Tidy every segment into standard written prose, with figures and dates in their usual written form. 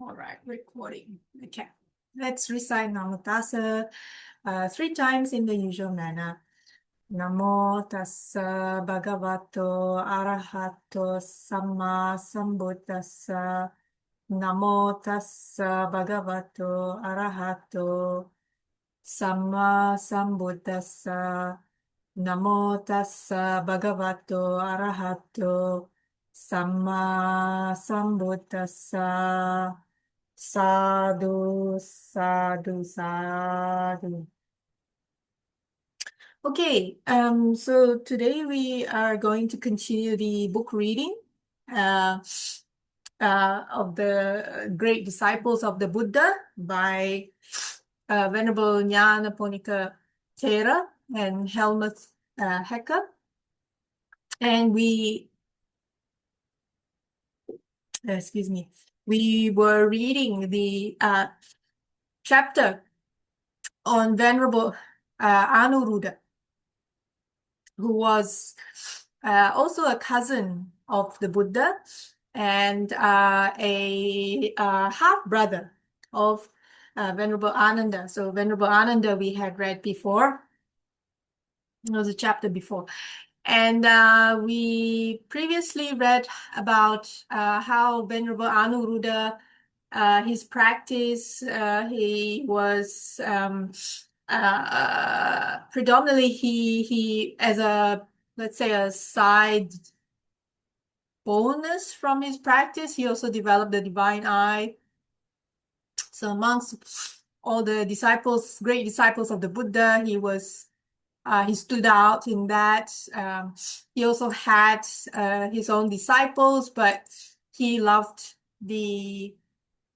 All right, recording. Okay. Let's recite Namo Tassa 3 times in the usual manner. Namo Tassa Bhagavato Arahato Samma Sambuddhassa. Namo Tassa Bhagavato Arahato Samma Sambuddhassa. Namo Tassa Bhagavato Arahato Samma Sambuddhassa. Sadhu, sadhu, sadhu. Okay, so today we are going to continue the book reading uh, of the Great Disciples of the Buddha by Venerable Nyanaponika Thera and Hellmuth Hacker. And we were reading the chapter on Venerable Anuruddha, who was also a cousin of the Buddha and a half-brother of Venerable Ananda. So Venerable Ananda we had read before. It was a chapter before. And we previously read about how Venerable Anuruddha, his practice, he was predominantly he as a, let's say, a side bonus from his practice, he also developed the divine eye. So amongst all the disciples, great disciples of the Buddha, he stood out in that. He also had his own disciples, but he loved the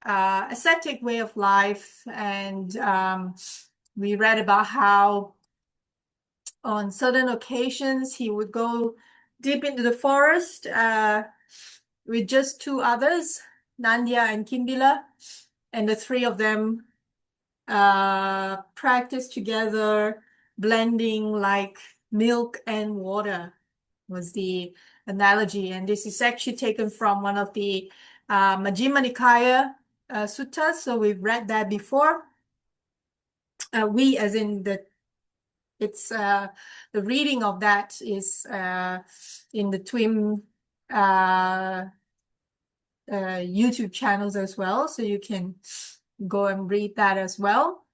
ascetic way of life. And we read about how on certain occasions he would go deep into the forest with just 2 others, Nandya and Kimbila, and the 3 of them practiced together, blending like milk and water was the analogy. And this is actually taken from one of the Majjhima Nikaya suttas. So we've read that before. We, as in the reading of that is in the twin YouTube channels as well, so you can go and read that as well.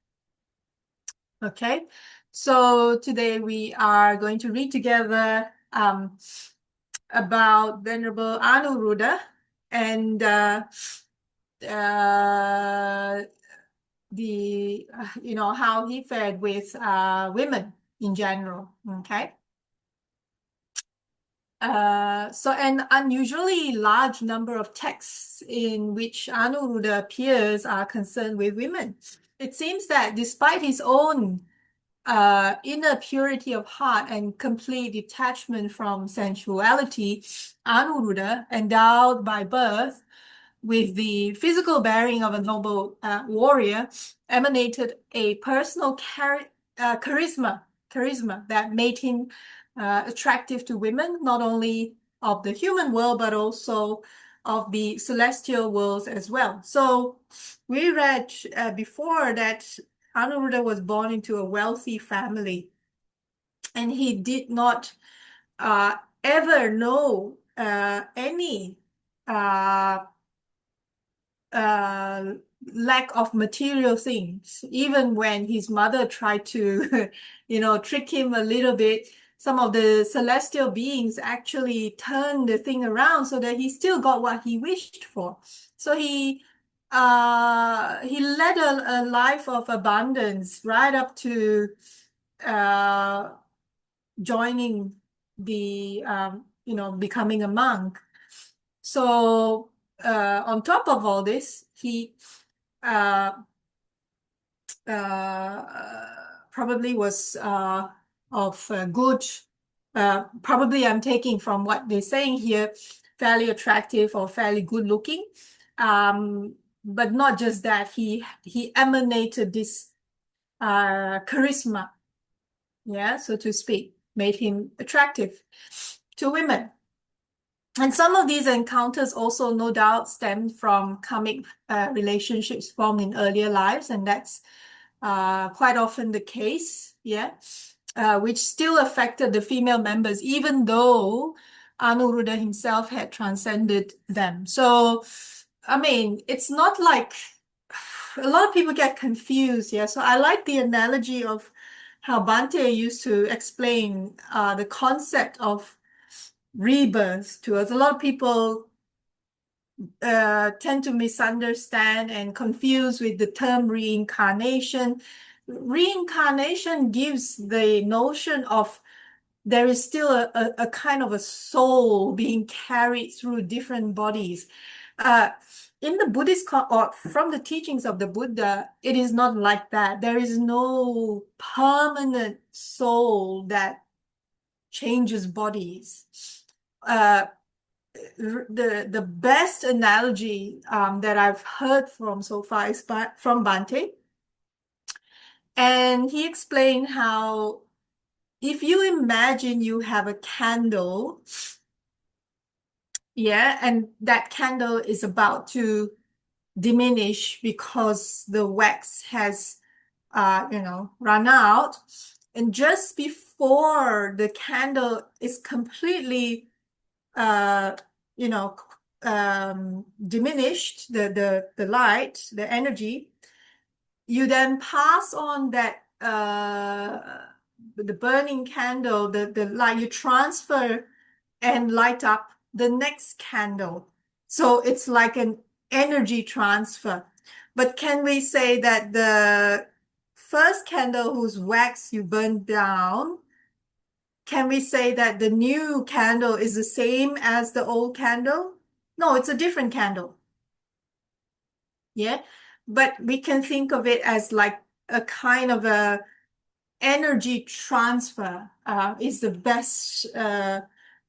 Okay, so today we are going to read together about Venerable Anuruddha and how he fared with women in general. Okay. So an unusually large number of texts in which Anuruddha appears are concerned with women. It seems that despite his own inner purity of heart and complete detachment from sensuality, Anuruddha, endowed by birth with the physical bearing of a noble warrior, emanated a personal charisma that made him attractive to women, not only of the human world, but also of the celestial worlds as well. So we read before that Anuruddha was born into a wealthy family, and he did not ever know any lack of material things. Even when his mother tried to, trick him a little bit, some of the celestial beings actually turned the thing around so that he still got what he wished for. So he led a life of abundance right up to joining the, becoming a monk. So on top of all this, he probably was of good, probably I'm taking from what they're saying here, fairly attractive or fairly good looking. But not just that, he emanated this charisma, yeah, so to speak, made him attractive to women. And some of these encounters also no doubt stem from karmic relationships formed in earlier lives, and that's quite often the case, yeah, which still affected the female members, even though Anuruddha himself had transcended them. So, I mean, it's not like a lot of people get confused, yeah. So I like the analogy of how Bante used to explain the concept of rebirth to us. A lot of people tend to misunderstand and confuse with the term reincarnation. Reincarnation gives the notion of there is still a kind of a soul being carried through different bodies. Uh, in the Buddhist or from the teachings of the Buddha, it is not like that. There is no permanent soul that changes bodies. Uh, the best analogy that I've heard from so far is from Bante, and he explained how if you imagine you have a candle, yeah, and that candle is about to diminish because the wax has, run out, and just before the candle is completely uh, you know, diminished the light, the energy, you then pass on that the burning candle, the light, you transfer and light up the next candle. So it's like an energy transfer. But can we say that the first candle whose wax you burned down, can we say that the new candle is the same as the old candle? No, it's a different candle. Yeah. But we can think of it as like a kind of a energy transfer is the best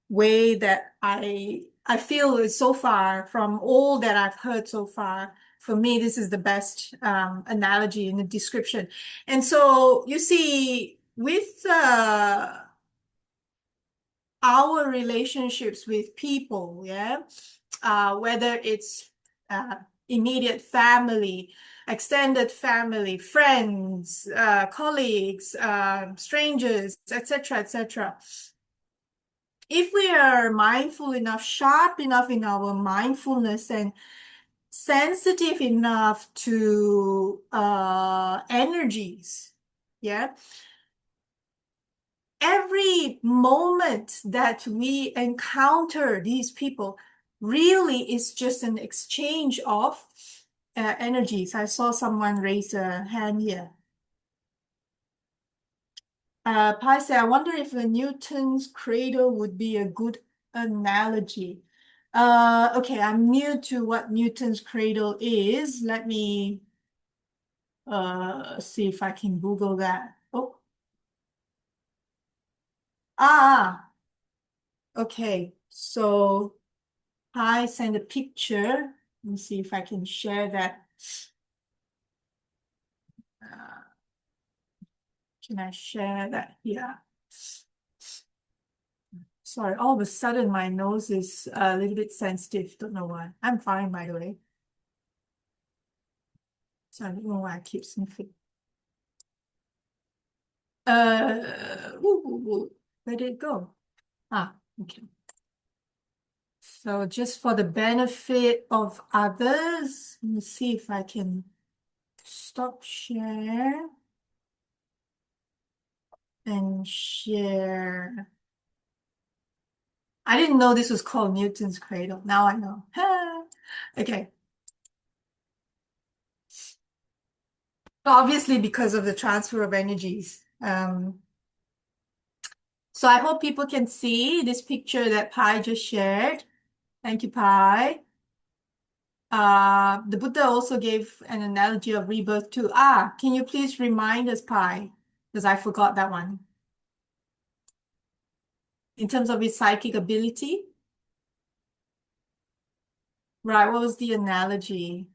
way that I feel is so far from all that I've heard so far. For me, this is the best analogy in the description. And so you see, with our relationships with people, yeah, whether it's uh, immediate family, extended family, friends, colleagues, strangers, etc., etc. If we are mindful enough, sharp enough in our mindfulness, and sensitive enough to energies, yeah, every moment that we encounter these people really is just an exchange of energies. I saw someone raise a hand here. Pai said, I wonder if a Newton's cradle would be a good analogy. Okay, I'm new to what Newton's cradle is. Let me see if I can Google that. Oh, okay. So I send a picture. Let me see if I can share that. Uh, can I share that here? Sorry, all of a sudden my nose is a little bit sensitive. Don't know why. I'm fine, by the way. So I don't know why I keep sniffing. Where did it go? Okay. So just for the benefit of others, let me see if I can stop share and share. I didn't know this was called Newton's cradle. Now I know. Okay. Obviously, because of the transfer of energies. So I hope people can see this picture that Pai just shared. Thank you, Pai. The Buddha also gave an analogy of rebirth too. Can you please remind us, Pai? Because I forgot that one. In terms of his psychic ability. Right, what was the analogy?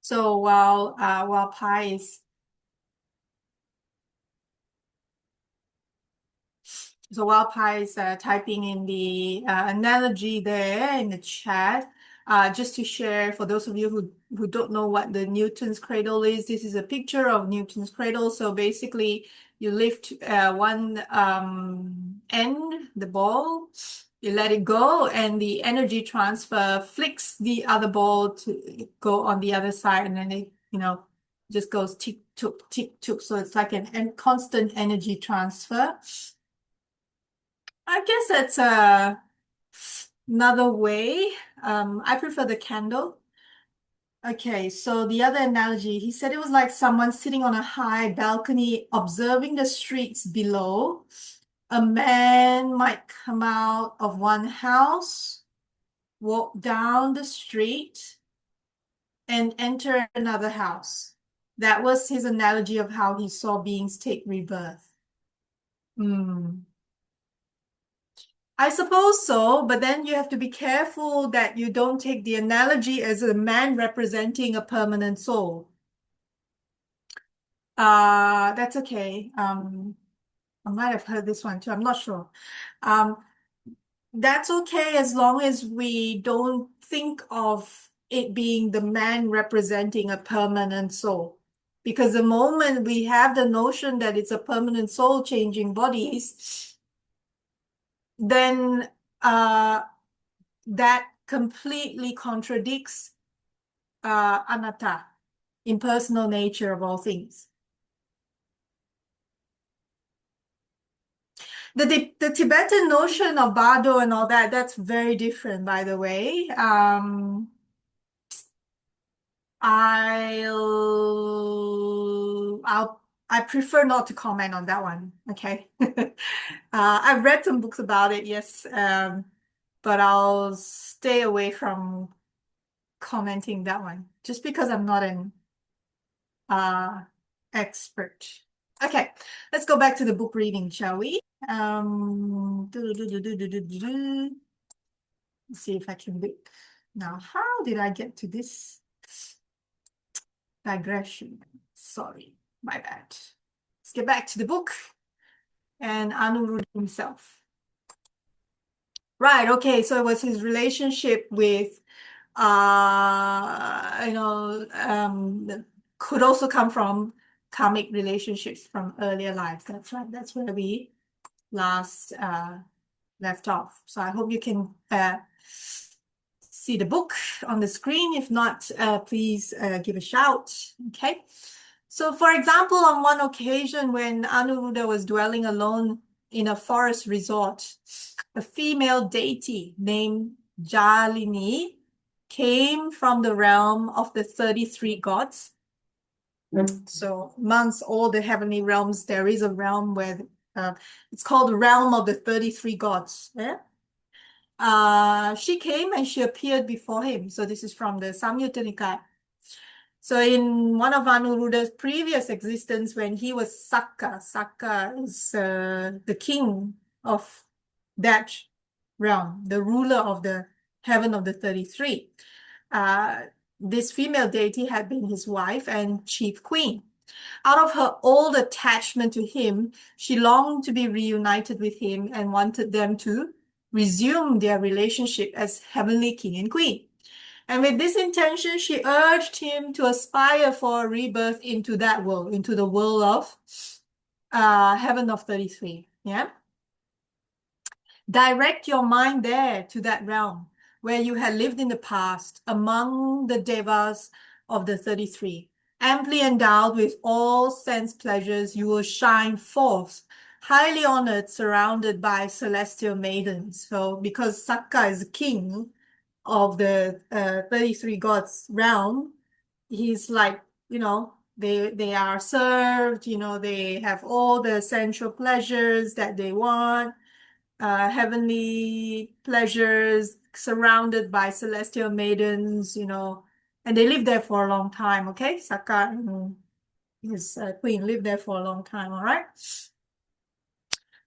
So while Pi is typing in the analogy there in the chat, just to share for those of you who don't know what the Newton's cradle is, this is a picture of Newton's cradle. So basically, you lift one end, the ball, you let it go, and the energy transfer flicks the other ball to go on the other side, and then it, just goes tick took, tick took. So it's like an constant energy transfer. I guess that's another way. I prefer the candle. Okay, so the other analogy, he said it was like someone sitting on a high balcony observing the streets below. A man might come out of one house, walk down the street, and enter another house. That was his analogy of how he saw beings take rebirth. Hmm. I suppose so, but then you have to be careful that you don't take the analogy as a man representing a permanent soul. That's okay. I might have heard this one too. I'm not sure. Um, that's okay as long as we don't think of it being the man representing a permanent soul. Because the moment we have the notion that it's a permanent soul changing bodies, then that completely contradicts anatta, impersonal nature of all things. The Tibetan notion of bardo and all that, that's very different, by the way. I prefer not to comment on that one. Okay. I've read some books about it, yes. But I'll stay away from commenting that one just because I'm not an expert. Okay, let's go back to the book reading, shall we? Let's see if I can look. Now, how did I get to this digression? Sorry, my bad. Let's get back to the book and Anuruddha himself. Right, okay, so it was his relationship with could also come from karmic relationships from earlier lives. That's right. That's where we last left off. So I hope you can see the book on the screen. If not, please give a shout. Okay. So for example, on one occasion when Anuruddha was dwelling alone in a forest resort, a female deity named Jālinī came from the realm of the 33 gods. So amongst all the heavenly realms, there is a realm where it's called the realm of the 33 gods. Yeah? She came and she appeared before him. So this is from the Samyutta Nikaya. So in one of Anuruddha's previous existence, when he was Sakka, Sakka is the king of that realm, the ruler of the heaven of the 33. This female deity had been his wife and chief queen. Out of her old attachment to him, she longed to be reunited with him and wanted them to resume their relationship as heavenly king and queen. And with this intention, she urged him to aspire for a rebirth into that world, into the world of heaven of 33. Yeah. Direct your mind there to that realm where you had lived in the past among the devas of the 33. Amply endowed with all sense pleasures, you will shine forth, highly honored, surrounded by celestial maidens. So because Sakka is king of the 33 gods realm, he's like, they are served, they have all the sensual pleasures that they want, heavenly pleasures, surrounded by celestial maidens, and they live there for a long time, okay? Sakka and his queen lived there for a long time, all right?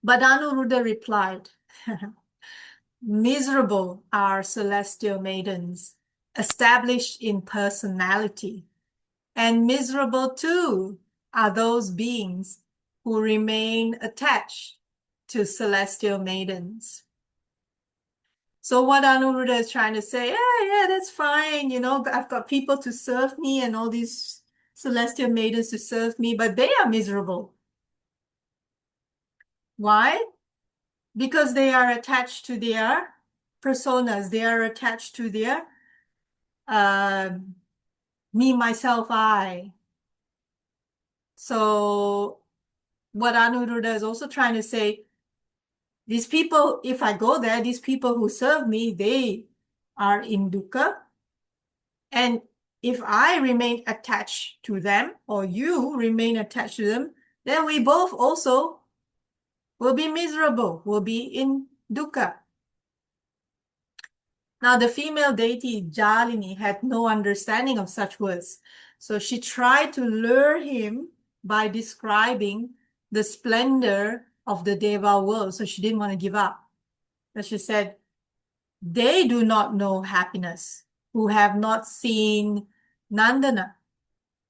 But Anuruddha replied, miserable are celestial maidens, established in personality, And miserable too are those beings who remain attached to celestial maidens. So what Anuruddha is trying to say, yeah, that's fine. I've got people to serve me and all these celestial maidens to serve me, but they are miserable. Why? Because they are attached to their personas. They are attached to their uh, me, myself, I. So what Anuruddha is also trying to say, these people, if I go there, these people who serve me, they are in dukkha. And if I remain attached to them, or you remain attached to them, then we both also will be miserable, will be in dukkha. Now, the female deity Jālinī had no understanding of such words. So she tried to lure him by describing the splendor of the Deva world. So she didn't want to give up. But she said, they do not know happiness who have not seen Nandana,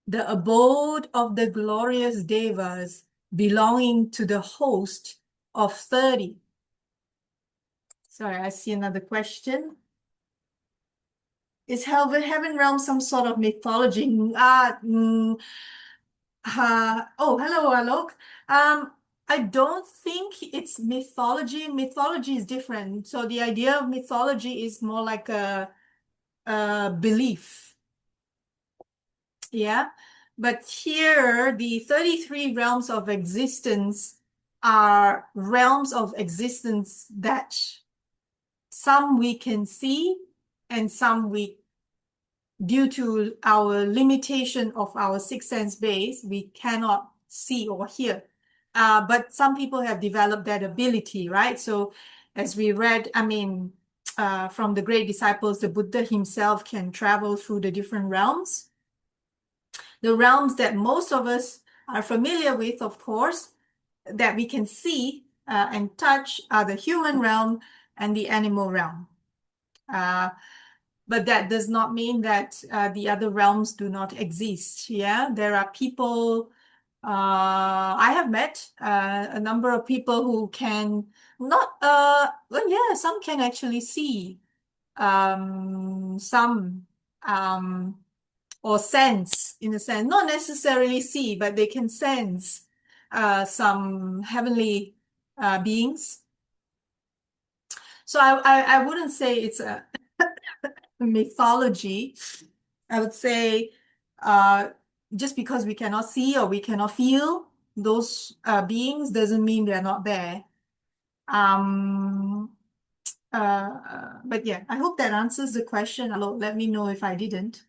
the abode of the glorious Devas belonging to the host of 30. Sorry, I see another question. Is heaven realm some sort of mythology? Oh, hello, Alok. I don't think it's mythology. Mythology is different. So the idea of mythology is more like a belief. Yeah. But here, the 33 realms of existence are realms of existence that some we can see and some due to our limitation of our sixth sense base, we cannot see or hear. But some people have developed that ability, right? So as we read, from the great disciples, the Buddha himself can travel through the different realms. The realms that most of us are familiar with, of course, that we can see and touch are the human realm and the animal realm. But that does not mean that the other realms do not exist. Yeah, there are people, I have met a number of people who can not, well, yeah, some can actually see, some, or sense, in a sense, not necessarily see, but they can sense some heavenly beings. So I wouldn't say it's a mythology. I would say just because we cannot see or we cannot feel those beings doesn't mean they're not there. But yeah, I hope that answers the question. Let me know if I didn't.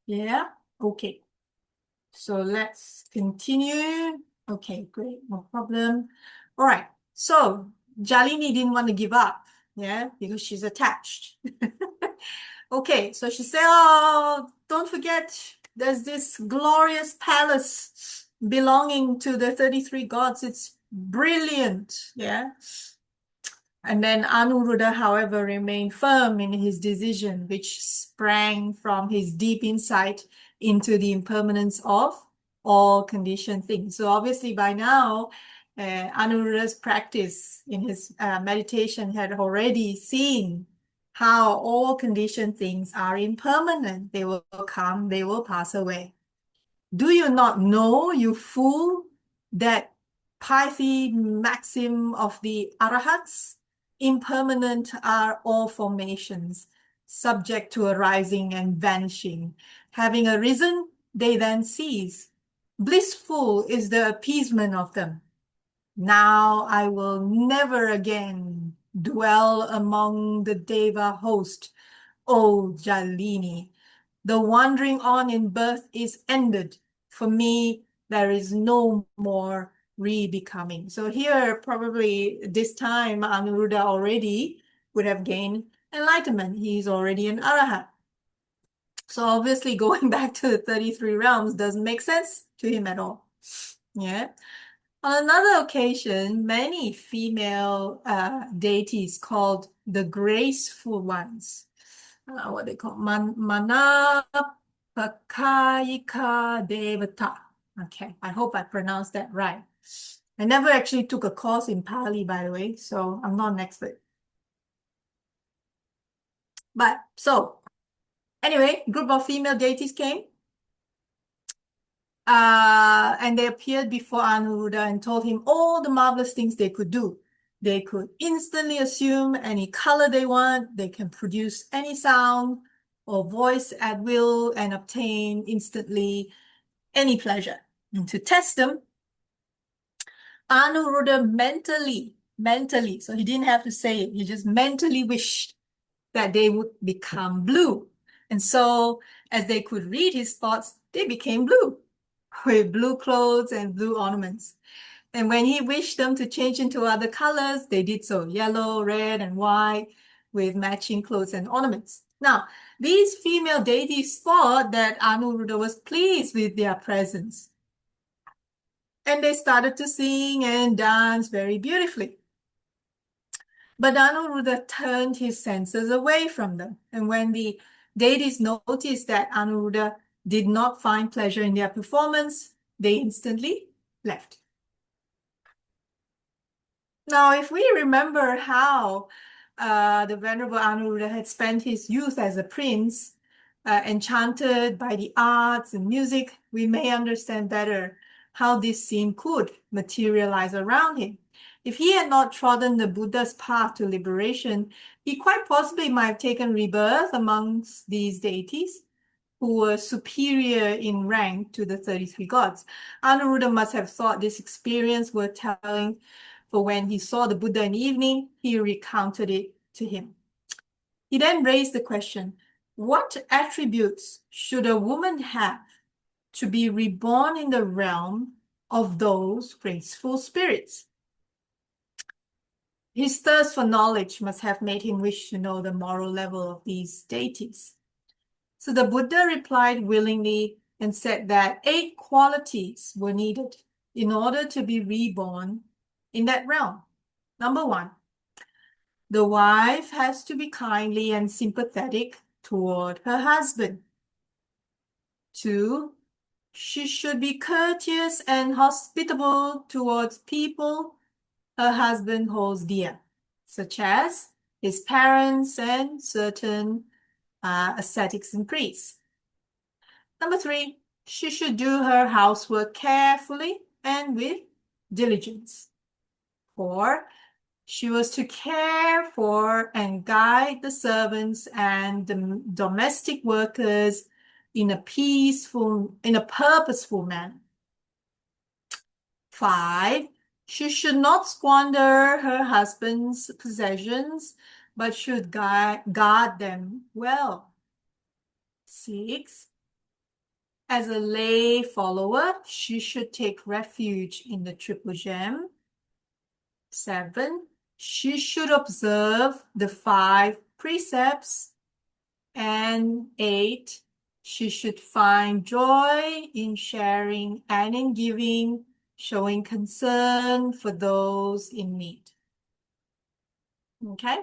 Yeah, okay. So let's continue. Okay, great, no problem. All right, so Jālinī didn't want to give up, yeah, because she's attached. Okay, so she said, oh, don't forget, there's this glorious palace belonging to the 33 gods. It's brilliant, yeah. And then Anuruddha, however, remained firm in his decision, which sprang from his deep insight into the impermanence of all conditioned things. So obviously by now, Anuruddha's practice in his meditation had already seen how all conditioned things are impermanent. They will come, they will pass away. Do you not know, you fool, that pithy maxim of the Arahats? Impermanent are all formations, subject to arising and vanishing. Having arisen, they then cease. Blissful is the appeasement of them. Now I will never again dwell among the Deva host, O Jālinī. The wandering on in birth is ended. For me, there is no more re-becoming. So here, probably this time, Anuruddha already would have gained enlightenment. He's already an Arahat. So obviously going back to the 33 realms doesn't make sense to him at all. Yeah. On another occasion, many female deities called the graceful ones what they call Manapakayika Devata. Okay, I hope I pronounced that right. I never actually took a course in Pali, by the way, so I'm not an expert. But so anyway, group of female deities came. And they appeared before Anuruddha and told him all the marvelous things they could do. They could instantly assume any color they want, they can produce any sound or voice at will and obtain instantly any pleasure. And to test them, Anuruddha mentally, so he didn't have to say it, he just mentally wished that they would become blue. And so, as they could read his thoughts, they became blue, with blue clothes and blue ornaments. And when he wished them to change into other colors, they did so, yellow, red, and white, with matching clothes and ornaments. Now, these female deities thought that Anuruddha was pleased with their presence. And they started to sing and dance very beautifully. But Anuruddha turned his senses away from them. And when the deities noticed that Anuruddha did not find pleasure in their performance, they instantly left. Now, if we remember how the Venerable Anuruddha had spent his youth as a prince, enchanted by the arts and music, we may understand better how this scene could materialize around him. If he had not trodden the Buddha's path to liberation, he quite possibly might have taken rebirth amongst these deities who were superior in rank to the 33 gods. Anuruddha must have thought this experience worth telling, for when he saw the Buddha in the evening, he recounted it to him. He then raised the question, what attributes should a woman have to be reborn in the realm of those graceful spirits? His thirst for knowledge must have made him wish to know the moral level of these deities. So the Buddha replied willingly and said that 8 qualities were needed in order to be reborn in that realm. Number 1, the wife has to be kindly and sympathetic toward her husband. 2, she should be courteous and hospitable towards people her husband holds dear, such as his parents and certain ascetics and priests. Number 3, she should do her housework carefully and with diligence. 4, she was to care for and guide the servants and the domestic workers in a purposeful manner. 5, she should not squander her husband's possessions, but should guard them well. 6, as a lay follower, she should take refuge in the Triple Gem. 7, she should observe the 5 precepts. And 8, she should find joy in sharing and in giving, showing concern for those in need. Okay?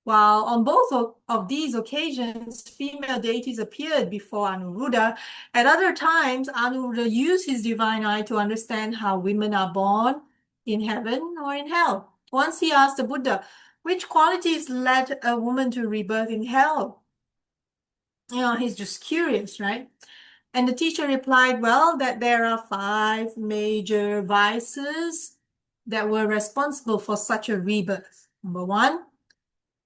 While on both of these occasions, female deities appeared before Anuruddha, at other times, Anuruddha used his divine eye to understand how women are born in heaven or in hell. Once he asked the Buddha, which qualities led a woman to rebirth in hell? He's just curious, right? And the teacher replied, well, that there are 5 major vices that were responsible for such a rebirth. Number 1,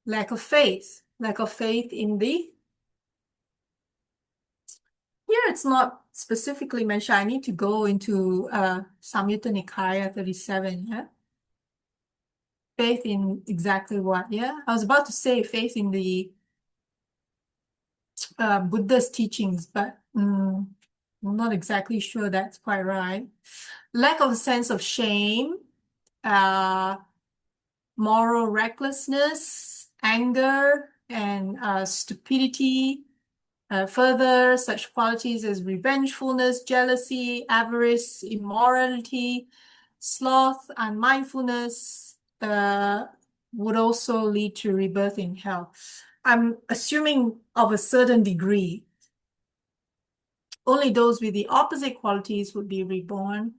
lack of faith. Lack of faith in the... Here it's not specifically mentioned. I need to go into Samyutta Nikaya 37, yeah? Faith in exactly what, yeah? I was about to say faith in the Buddha's teachings, but I'm not exactly sure that's quite right. Lack of a sense of shame, moral recklessness, anger, and stupidity. Further, such qualities as revengefulness, jealousy, avarice, immorality, sloth, unmindfulness would also lead to rebirth in hell. I'm assuming of a certain degree. Only those with the opposite qualities would be reborn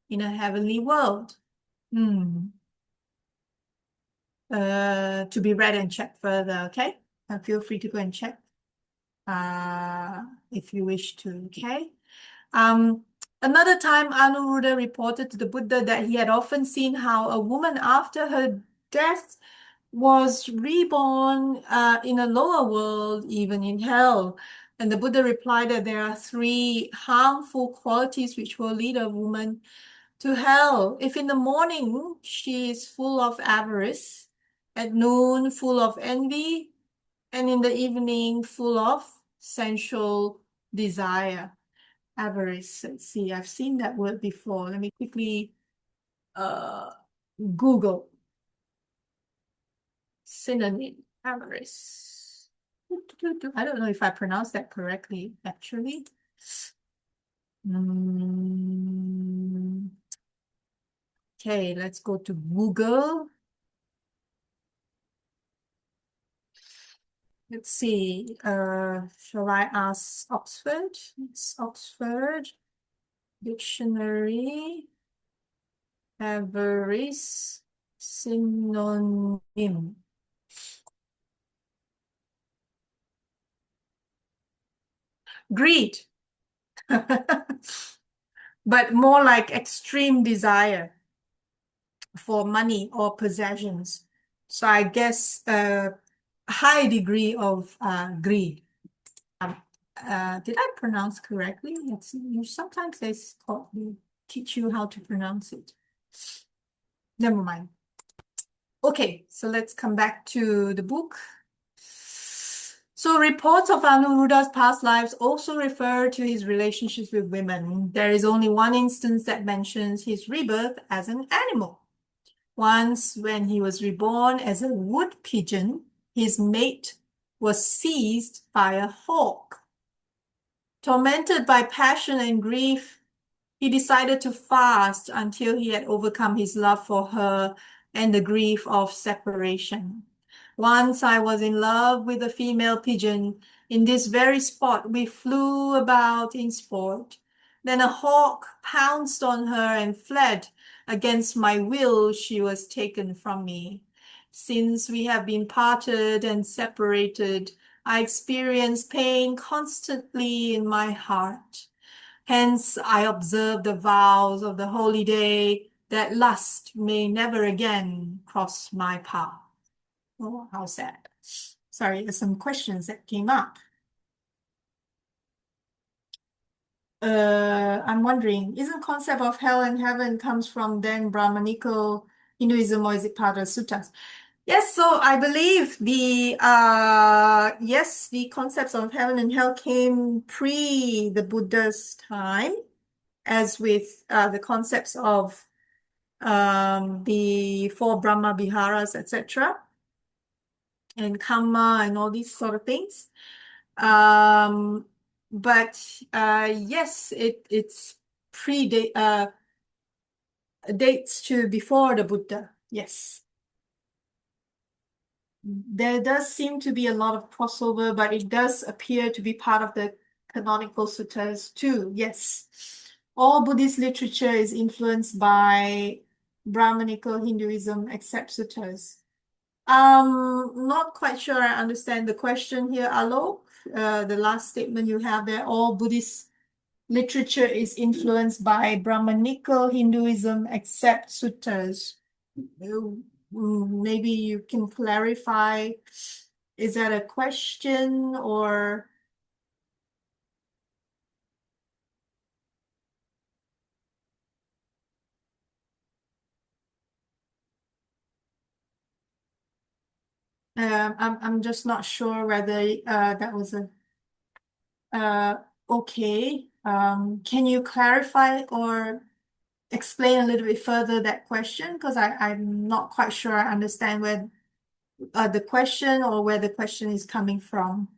in a heavenly world. Hmm. To be read and checked further, okay? And feel free to go and check if you wish to, okay? Um, Another time, Anuruddha reported to the Buddha that he had often seen how a woman after her death was reborn in a lower world, even in hell. And the Buddha replied that there are three harmful qualities which will lead a woman to hell. If in the morning she is full of avarice, at noon full of envy, and in the evening full of sensual desire. Avarice. Let's see, I've seen that word before. Let me quickly uh, Google synonym avarice. I don't know if I pronounced that correctly, actually. Mm, okay, let's go to Google. Let's see. Shall I ask Oxford? It's Oxford Dictionary. Avarice synonym. Greed. But more like extreme desire for money or possessions. So I guess a high degree of greed. Um, did I pronounce correctly? Let's see. Sometimes they teach you how to pronounce it. Never mind. Okay, so let's come back to the book. So reports of Anuruddha's past lives also refer to his relationships with women. There is only one instance that mentions his rebirth as an animal. Once, when he was reborn as a wood pigeon, his mate was seized by a hawk. Tormented by passion and grief, he decided to fast until he had overcome his love for her and the grief of separation. Once I was in love with a female pigeon. In this very spot we flew about in sport. Then a hawk pounced on her and fled. Against my will, she was taken from me. Since we have been parted and separated, I experience pain constantly in my heart. Hence, I observe the vows of the holy day that lust may never again cross my path. Oh, how sad. Sorry, there's some questions that came up. I'm wondering, isn't concept of hell and heaven comes from then Brahmanical Hinduism, or is it part of suttas? Yes, so I believe the concepts of heaven and hell came pre the Buddha's time, as with the concepts of the four Brahma Viharas, etc., and karma and all these sort of things. Um, but yes, it's predate dates to before the Buddha. Yes. There does seem to be a lot of crossover, but it does appear to be part of the canonical suttas too. Yes. All Buddhist literature is influenced by Brahmanical Hinduism except suttas. Not quite sure I understand the question here, Alok. The last statement you have there, all Buddhist literature is influenced by Brahmanical Hinduism except suttas. Maybe you can clarify, is that a question or? I'm just not sure whether that was a okay. Can you clarify or explain a little bit further that question? Because I'm not quite sure I understand where the question or where the question is coming from.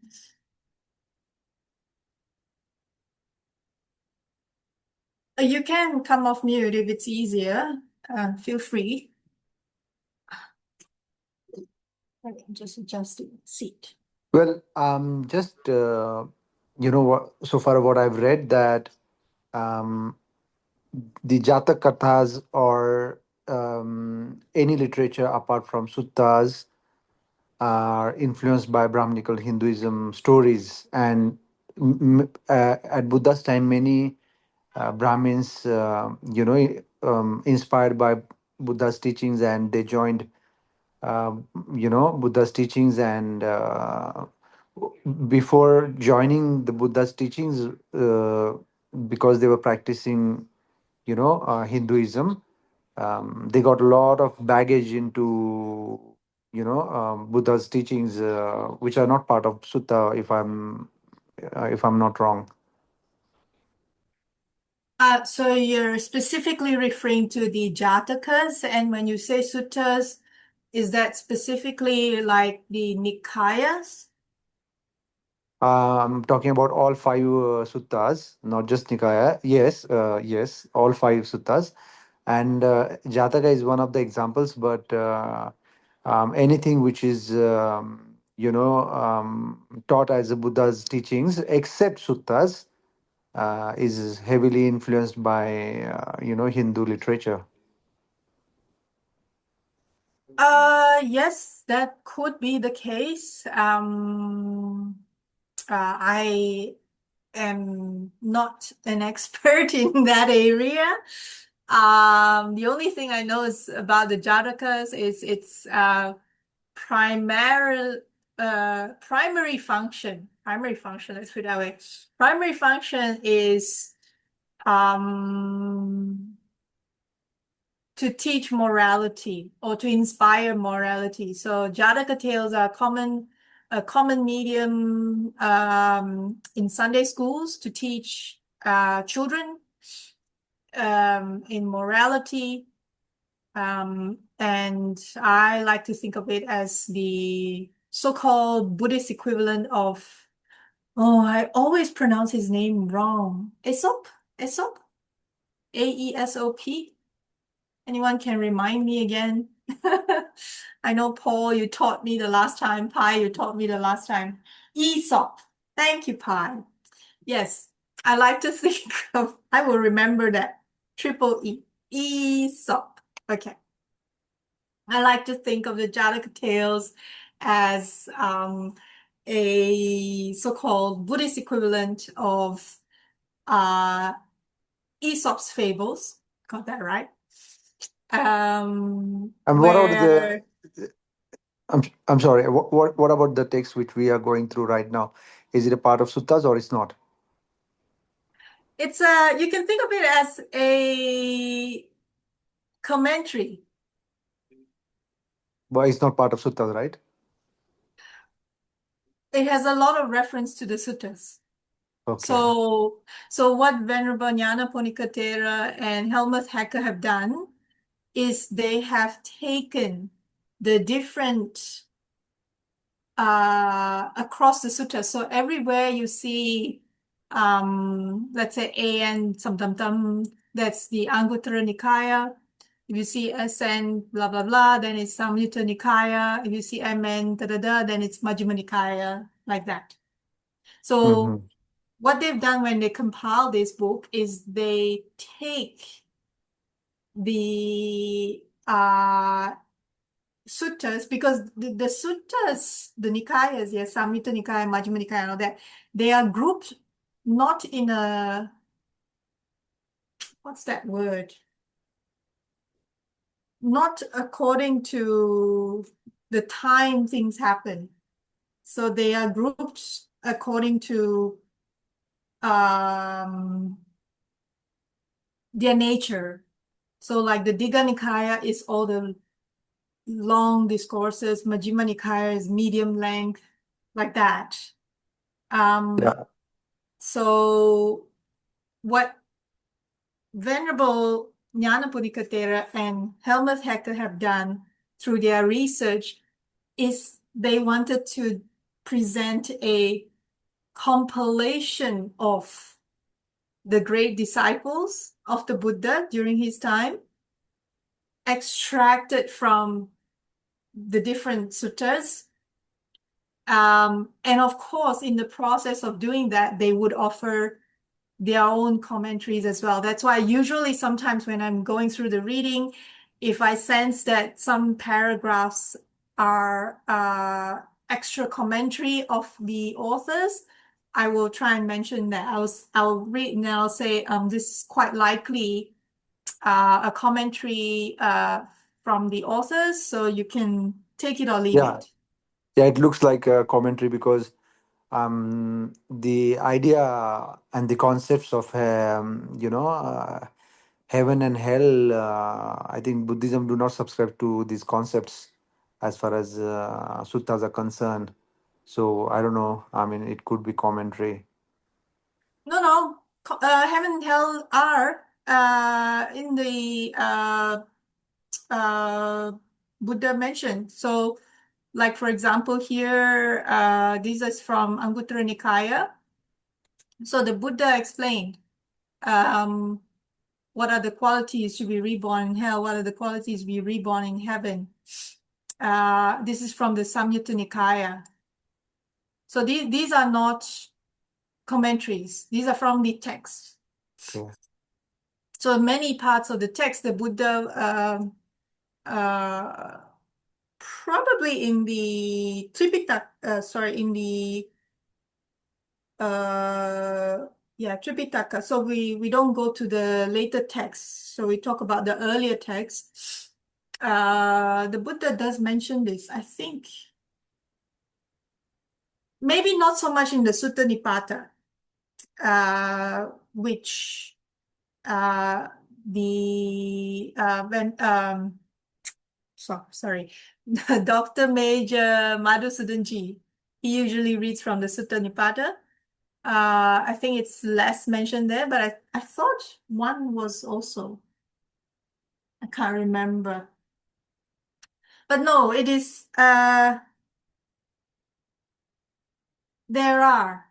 You can come off mute if it's easier. Feel free. Just adjust the seat. Well, just so far what I've read that um, the Jatak Kathas or any literature apart from suttas are influenced by Brahminical Hinduism stories, and at Buddha's time, many Brahmins, inspired by Buddha's teachings, and they joined, Buddha's teachings, and before joining the Buddha's teachings, because they were practicing, Hinduism, they got a lot of baggage into, Buddha's teachings, which are not part of Sutta, if I'm not wrong. So you're specifically referring to the Jatakas, and when you say suttas, is that specifically like the Nikayas? I'm talking about all five suttas, not just Nikaya. Yes, yes, all five suttas, and Jataka is one of the examples. But anything which is taught as a Buddha's teachings, except suttas, is heavily influenced by Hindu literature. Yes, that could be the case. I am not an expert in that area. The only thing I know is about the Jatakas is its primary primary function, let's put it that way. Primary function is um to teach morality or to inspire morality. So Jataka tales are a common medium in Sunday schools to teach children in morality. And I like to think of it as the so-called Buddhist equivalent of, oh, I always pronounce his name wrong. Aesop? Aesop? Aesop? Anyone can remind me again? I know, Paul, you taught me the last time. Pi, you taught me the last time. Aesop. Thank you, Pi. Yes, I like to think of, I will remember that. Triple E. Aesop. Okay. I like to think of the Jataka tales as a so-called Buddhist equivalent of uh, Aesop's fables. Got that right? And what about the? Where I'm sorry. What about the text which we are going through right now? Is it a part of suttas or it's not? it's a, you can think of it as a commentary. But it's not part of suttas, right? It has a lot of reference to the suttas. Okay. So, so what Venerable Nyanaponika Thera and Hellmuth have done is they have taken the different across the suttas. So everywhere you see let's say AN some tam tam, that's the Anguttara Nikaya. If you see SN blah blah blah, then it's Samyutta Nikaya. If you see MN da da da, then it's Majjhima Nikaya, like that. So Mm-hmm. what they've done when they compile this book is they take the suttas, because the suttas, the Nikayas, yes, Samyutta Nikaya, Majjhima Nikaya, and all that, they are grouped not in a, what's that word? Not according to the time things happen. So they are grouped according to um, their nature. So like the Digha Nikaya is all the long discourses, Majjhima Nikaya is medium length, like that. Um, Yeah. so what Venerable Nyanaponika Thera and Hellmuth have done through their research is they wanted to present a compilation of the great disciples of the Buddha during his time, extracted from the different suttas, And of course, in the process of doing that, they would offer their own commentaries as well. That's why usually sometimes when I'm going through the reading, if I sense that some paragraphs are extra commentary of the authors, I will try and mention that. I'll read and I'll say this is quite likely a commentary from the authors, so you can take it or leave Yeah, it. yeah, it looks like a commentary because the idea and the concepts of heaven and hell, I think Buddhism do not subscribe to these concepts as far as suttas are concerned. So I don't know. I mean, it could be commentary. No, no. Heaven and hell are in the uh, Buddha mentioned. So, like for example, here, this is from Anguttara Nikaya. So the Buddha explained um, what are the qualities to be reborn in hell, what are the qualities to be reborn in heaven. This is from the Samyutta Nikaya. So these are not commentaries. These are from the text. Okay. So in many parts of the text, the Buddha uh, probably in the Tripitaka, in the Tripitaka. So we don't go to the later text. So we talk about the earlier text. The Buddha does mention this, I think. Maybe not so much in the Sutta Nipata, which uh, the when sorry, Dr. Major Madhusudanji, he usually reads from the Sutta Nipata. I think it's less mentioned there, but I thought one was also. I can't remember. But no, it is there are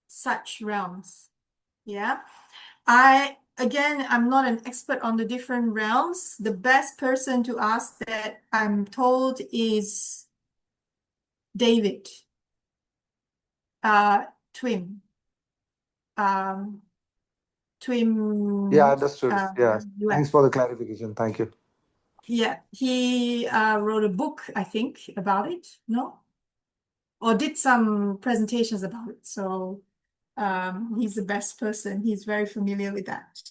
such realms. Yeah. I'm not an expert on the different realms. The best person to ask that I'm told is David, Twim, um, Yeah, Twim, understood. Yeah. Thanks US. for the clarification. Thank you. Yeah, he wrote a book, I think, about it, no? Or did some presentations about it. So he's the best person. He's very familiar with that.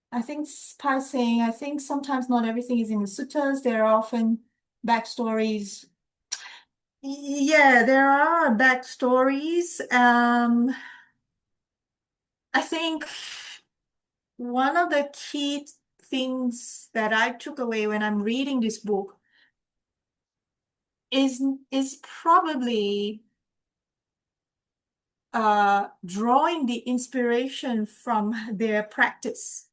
I think Pai saying, I think sometimes not everything is in the suttas. There are often backstories. Yeah, there are backstories. I think one of the key things that I took away when I'm reading this book is probably drawing the inspiration from their practice.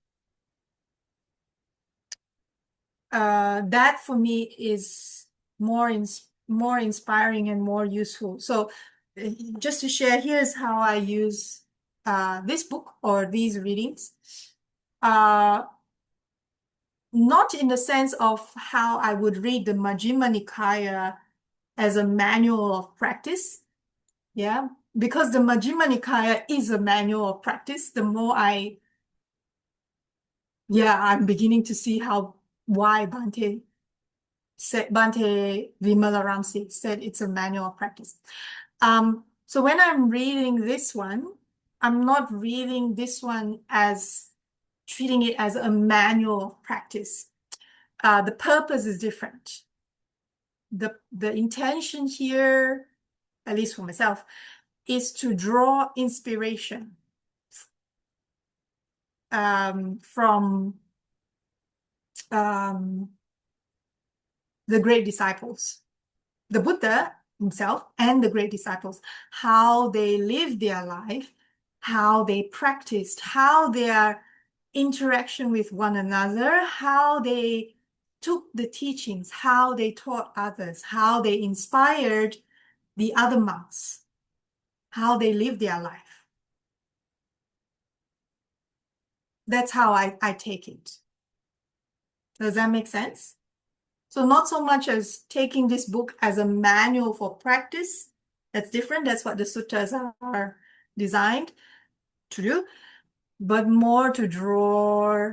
That for me is more inspiring and more useful. So just to share, here's how I use this book or these readings. Uh, Not in the sense of how I would read the Majjhima Nikaya as a manual of practice. Yeah, because the Majjhima Nikaya is a manual of practice. The more I'm beginning to see why Bhante Vimalaramsi said it's a manual of practice. So when I'm reading this one, I'm not reading this one as treating it as a manual of practice. The purpose is different. The intention here, at least for myself, is to draw inspiration from um, the great disciples, the Buddha himself and the great disciples, how they lived their life, how they practiced, how their interaction with one another, how they took the teachings, how they taught others, how they inspired the other monks, how they lived their life. That's how I take it. Does that make sense? So not so much as taking this book as a manual for practice. That's different. That's what the suttas are designed to do, but more to draw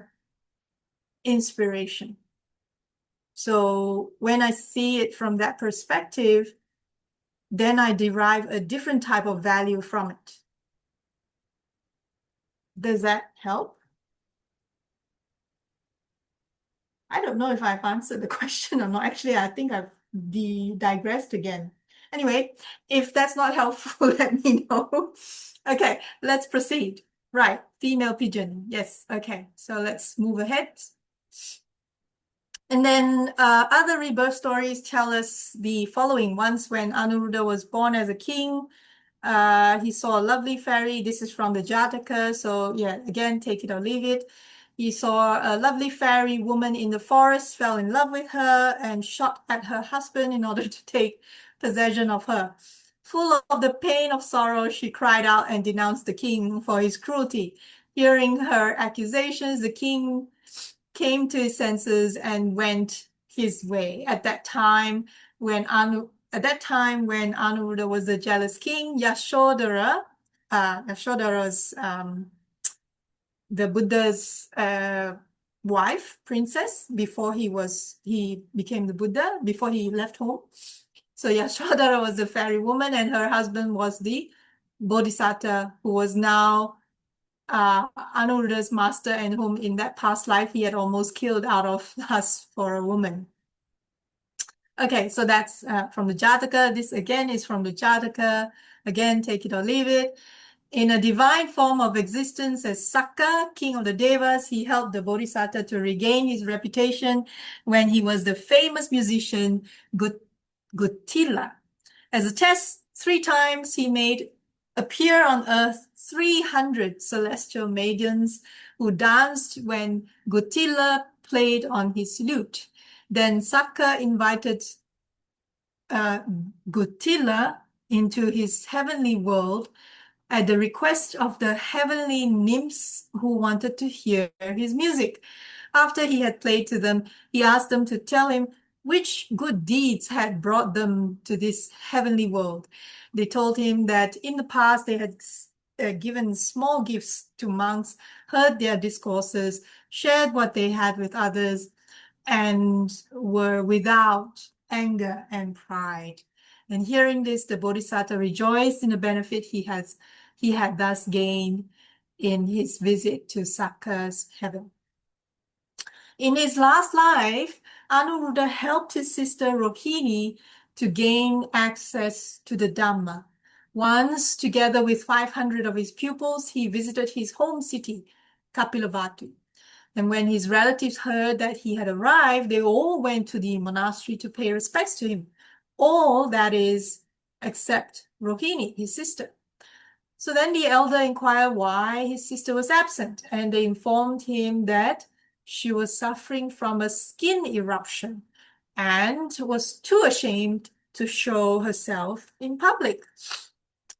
inspiration. So when I see it from that perspective, then I derive a different type of value from it. Does that help? I don't know if I've answered the question or not. Actually, I think I've digressed again. Anyway, if that's not helpful, let me know. Okay, let's proceed. Right, female pigeon. Yes, okay. So let's move ahead. And then other rebirth stories tell us the following. Once when Anuruddha was born as a king, he saw a lovely fairy. This is from the Jataka. So yeah, again, take it or leave it. He saw a lovely fairy woman in the forest, fell in love with her, and shot at her husband in order to take possession of her. Full of the pain of sorrow, she cried out and denounced the king for his cruelty. Hearing her accusations, the king came to his senses and went his way. At that time, when Anuruddha was the jealous king, Yashodhara's the Buddha's wife, princess, before he became the Buddha, before he left home. So Yashodhara was the fairy woman, and her husband was the Bodhisattva, who was now Anuruddha's master, and whom in that past life he had almost killed out of lust for a woman. Okay, so that's from the Jataka. This again is from the Jataka. Again, take it or leave it. In a divine form of existence as Sakka, king of the Devas, he helped the Bodhisattva to regain his reputation when he was the famous musician Gutila. As a test, 3 times he made appear on earth 300 celestial maidens who danced when Gutila played on his lute. Then Sakka invited Gutila into his heavenly world at the request of the heavenly nymphs who wanted to hear his music. After he had played to them, he asked them to tell him which good deeds had brought them to this heavenly world. They told him that in the past they had given small gifts to monks, heard their discourses, shared what they had with others, and were without anger and pride. And hearing this, the Bodhisattva rejoiced in the benefit he had thus gained in his visit to Sakka's heaven. In his last life, Anuruddha helped his sister Rohini to gain access to the Dhamma. Once, together with 500 of his pupils, he visited his home city, Kapilavatthu. And when his relatives heard that he had arrived, they all went to the monastery to pay respects to him. All, that is, except Rohini, his sister. So then the elder inquired why his sister was absent, and they informed him that she was suffering from a skin eruption and was too ashamed to show herself in public.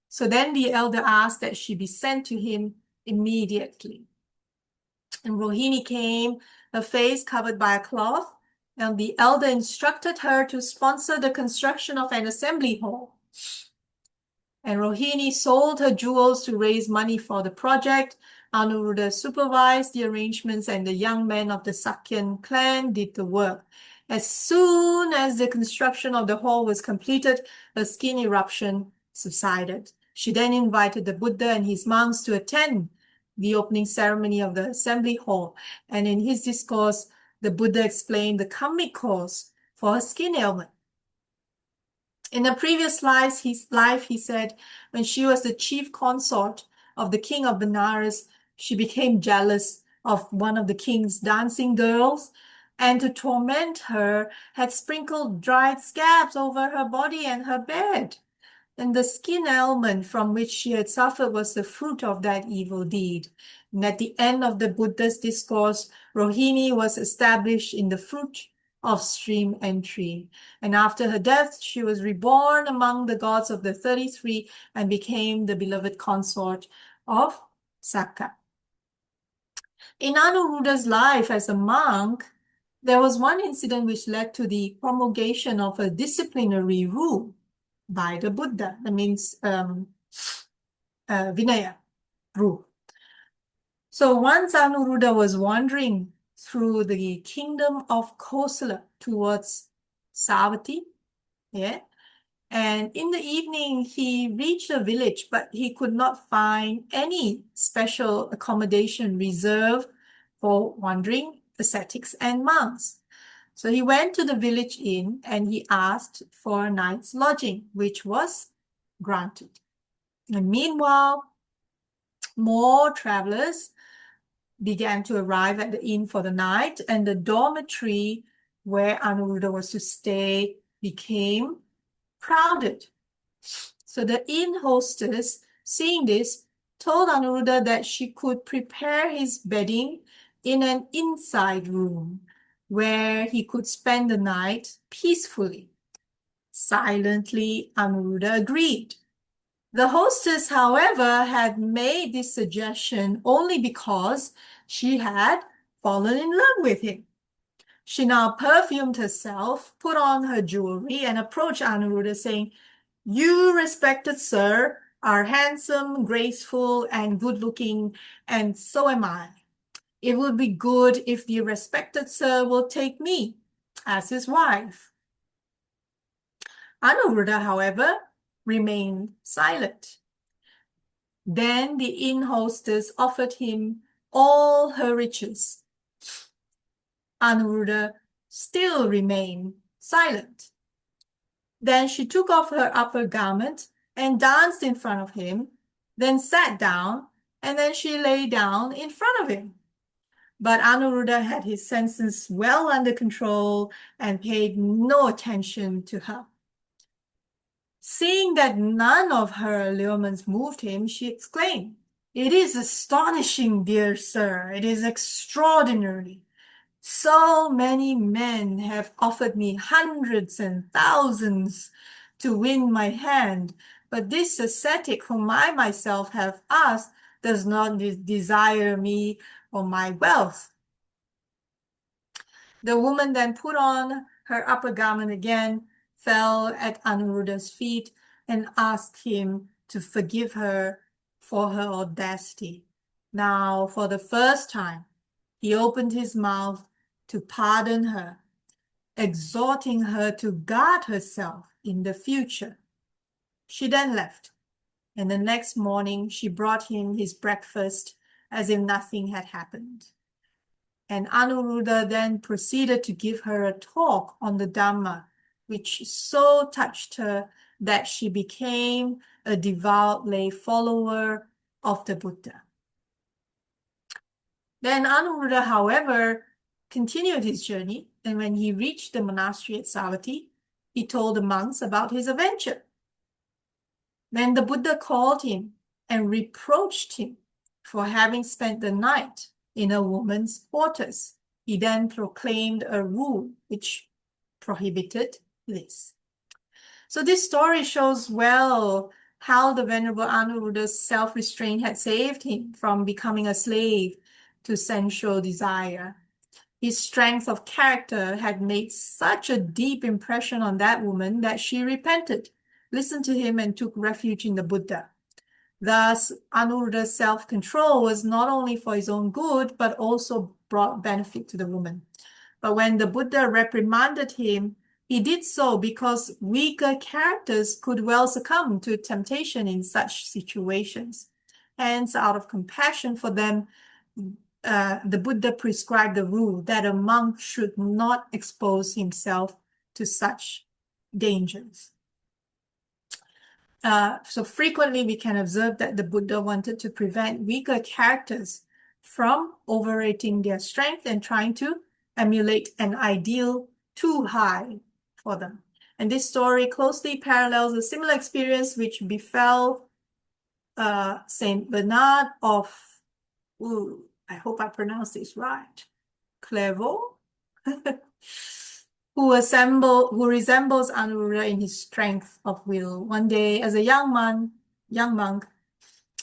So then the elder asked that she be sent to him immediately. And Rohini came, her face covered by a cloth, and the elder instructed her to sponsor the construction of an assembly hall. And Rohini sold her jewels to raise money for the project. Anuruddha supervised the arrangements, and the young men of the Sakyan clan did the work. As soon as the construction of the hall was completed, a skin eruption subsided. She then invited the Buddha and his monks to attend the opening ceremony of the assembly hall. And in his discourse, the Buddha explained the karmic cause for her skin ailment. In a previous life, he said, when she was the chief consort of the king of Benares, she became jealous of one of the king's dancing girls, and to torment her, had sprinkled dried scabs over her body and her bed. And the skin ailment from which she had suffered was the fruit of that evil deed. And at the end of the Buddha's discourse, Rohini was established in the fruit of stream entry. And after her death, she was reborn among the gods of the 33 and became the beloved consort of Sakka. In Anuruddha's life as a monk, There was one incident which led to the promulgation of a disciplinary rule by the Buddha. That means Vinaya rule. So once Anuruddha was wandering through the kingdom of Kosala towards Savatthi, yeah, and in the evening he reached a village, but he could not find any special accommodation reserved for wandering ascetics and monks. So he went to the village inn and he asked for a night's lodging, which was granted. And meanwhile, more travelers began to arrive at the inn for the night, and the dormitory where Anuruddha was to stay became crowded. So the inn hostess, seeing this, told Anuruddha that she could prepare his bedding in an inside room where he could spend the night peacefully. Silently, Anuruddha agreed. The hostess, however, had made this suggestion only because she had fallen in love with him. She now perfumed herself, put on her jewelry, and approached Anuruddha saying, "You, respected sir, are handsome, graceful, and good-looking, and so am I. It would be good if the respected sir will take me as his wife." Anuruddha, however, remained silent. Then the inn hostess offered him all her riches. Anuruddha still remained silent. Then she took off her upper garment and danced in front of him, then sat down, and then she lay down in front of him. But Anuruddha had his senses well under control and paid no attention to her. Seeing that none of her allurements moved him, she exclaimed, "It is astonishing, dear sir. It is extraordinary. So many men have offered me hundreds and thousands to win my hand, but this ascetic whom I myself have asked does not desire me or my wealth." The woman then put on her upper garment again, fell at Anuruddha's feet, and asked him to forgive her for her audacity. Now, for the first time, he opened his mouth to pardon her, exhorting her to guard herself in the future. She then left, and the next morning she brought him his breakfast as if nothing had happened. And Anuruddha then proceeded to give her a talk on the Dhamma, which so touched her that she became a devout lay follower of the Buddha. Then Anuruddha, however, continued his journey, and when he reached the monastery at Savatthi, he told the monks about his adventure. Then the Buddha called him and reproached him for having spent the night in a woman's quarters. He then proclaimed a rule which prohibited this. So this story shows well how the Venerable Anuruddha's self-restraint had saved him from becoming a slave to sensual desire. His strength of character had made such a deep impression on that woman that she repented, listened to him, and took refuge in the Buddha. Thus, Anuruddha's self-control was not only for his own good, but also brought benefit to the woman. But when the Buddha reprimanded him, he did so because weaker characters could well succumb to temptation in such situations. Hence, out of compassion for them, the Buddha prescribed the rule that a monk should not expose himself to such dangers. So frequently we can observe that the Buddha wanted to prevent weaker characters from overrating their strength and trying to emulate an ideal too high for them. And this story closely parallels a similar experience which befell Saint Bernard of, I hope I pronounced this right, Clairvaux, who resembles Anuruddha in his strength of will. One day, as a young monk,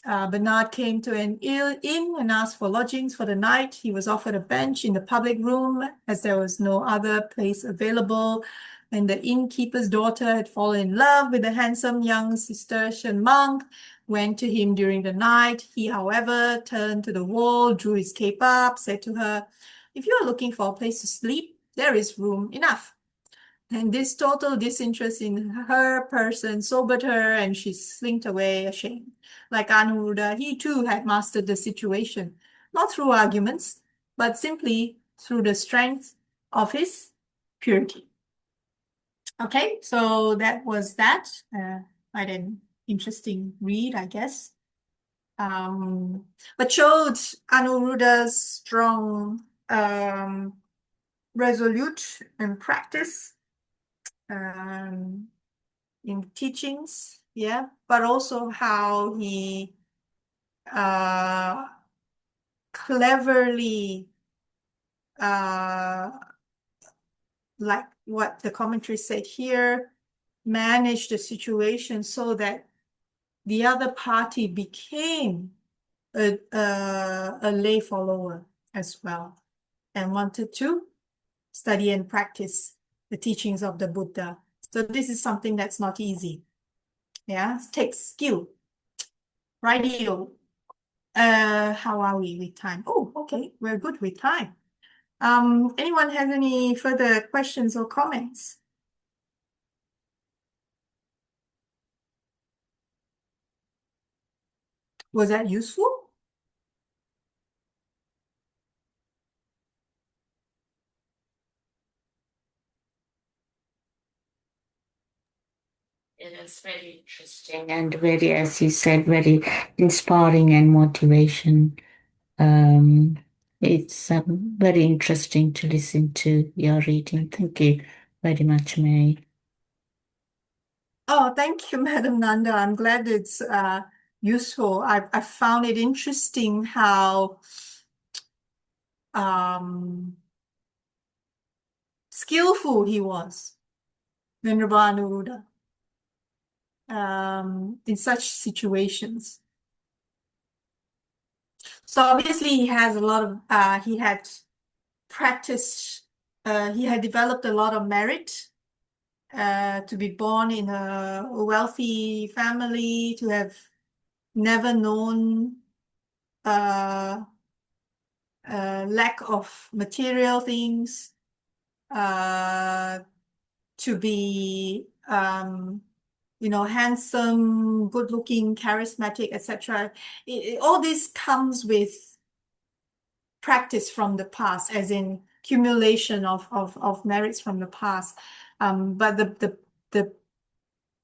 Bernard came to an inn and asked for lodgings for the night. He was offered a bench in the public room as there was no other place available. And the innkeeper's daughter had fallen in love with the handsome young Cistercian monk, went to him during the night. He, however, turned to the wall, drew his cape up, said to her, "If you are looking for a place to sleep, there is room enough." And this total disinterest in her person sobered her, and she slinked away ashamed. Like Anuruddha, he too had mastered the situation, not through arguments, but simply through the strength of his purity. Okay, so that was that. Quite an interesting read, I guess. But showed Anuruddha's strong, resolute and practice in teachings, yeah, but also how he cleverly, like what the commentary said here, managed the situation so that the other party became a lay follower as well and wanted to study and practice the teachings of the Buddha. So this is something that's not easy. Yeah, it takes skill. Radio. How are we with time? Oh, okay, we're good with time. Anyone has any further questions or comments? Was that useful? It is very interesting and very, as you said, very inspiring and motivation. It's very interesting to listen to your reading. Thank you very much, May. Oh, thank you, Madam Nanda. I'm glad it's useful. I found it interesting how skillful he was, Venerable Anuruddha, in such situations. So obviously he has a lot of, he had practiced, he had developed a lot of merit to be born in a wealthy family, to have never known lack of material things, to be handsome, good-looking, charismatic, etc. All this comes with practice from the past, as in accumulation of merits from the past. But the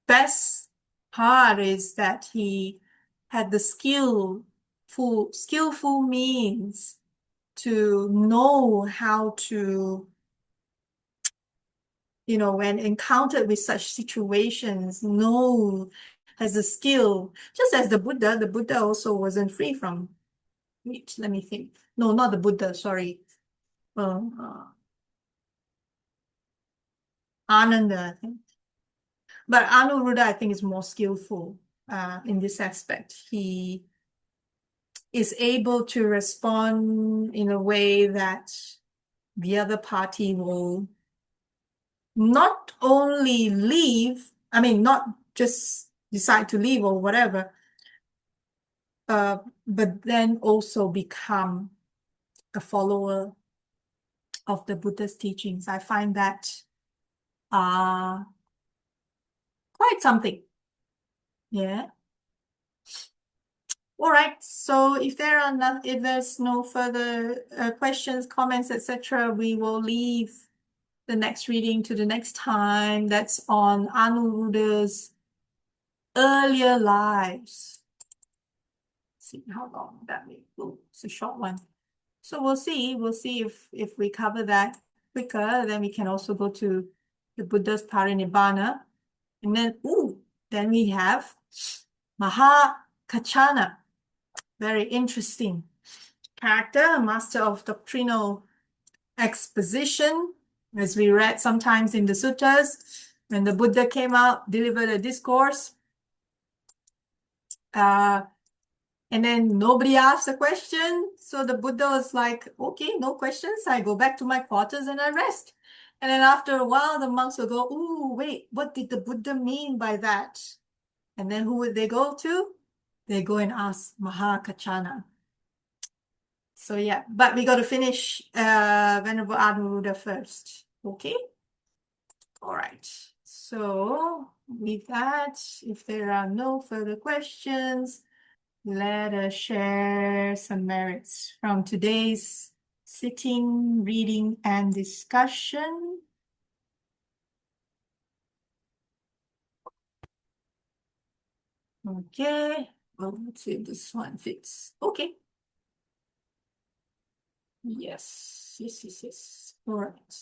best part is that he had the skillful means to know how to, when encountered with such situations, has a skill, just as the Buddha also wasn't free from, wait, let me think. No, not the Buddha, sorry. Ananda, I think. But Anuruddha, I think, is more skillful in this aspect. He is able to respond in a way that the other party will not only leave, not just decide to leave or whatever, but then also become a follower of the Buddha's teachings. I find that quite something. Yeah. All right. So if there's no further questions, comments, etc., we will leave the next reading to the next time. That's on Anuruddha's earlier lives. Let's see how long that may go. It's a short one. So we'll see. We'll see if we cover that quicker. Then we can also go to the Buddha's Parinibbana. And then we have Mahakachana. Very interesting character, master of doctrinal exposition, as we read sometimes in the suttas. When the Buddha came out, delivered a discourse, And then nobody asked a question. So the Buddha was like, okay, no questions. I go back to my quarters and I rest. And then after a while, the monks will go, ooh, wait, what did the Buddha mean by that? And then who would they go to? They go and ask Mahakachana. So yeah, but we got to finish Venerable Anuruddha first. Okay? All right. So with that, if there are no further questions, let us share some merits from today's sitting, reading, and discussion. Okay. Well, let's see if this one fits. Okay. Yes. Yes, yes, yes. All right.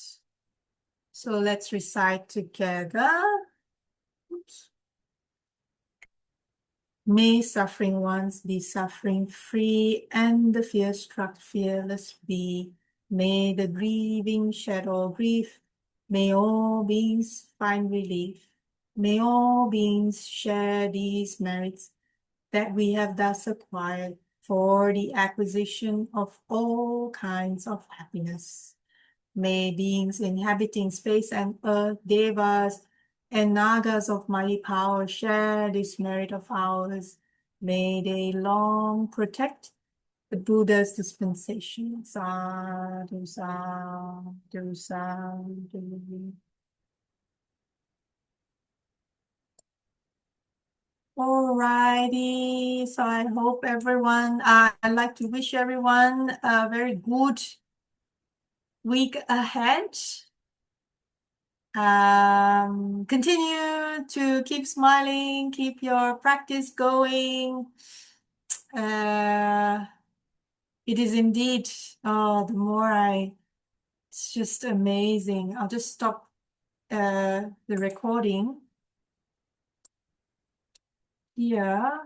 So let's recite together. Oops. May suffering ones be suffering free, and the fear-struck fearless be. May the grieving shed all grief. May all beings find relief. May all beings share these merits that we have thus acquired for the acquisition of all kinds of happiness. May beings inhabiting space and earth, devas, and nagas of mighty power share this merit of ours. May they long protect the Buddha's dispensation. Sadhu, sadhu, sadhu. Alrighty, so I hope everyone, I'd like to wish everyone a very good week ahead. Continue to keep smiling, keep your practice going. It is indeed, the more it's just amazing. I'll just stop the recording here.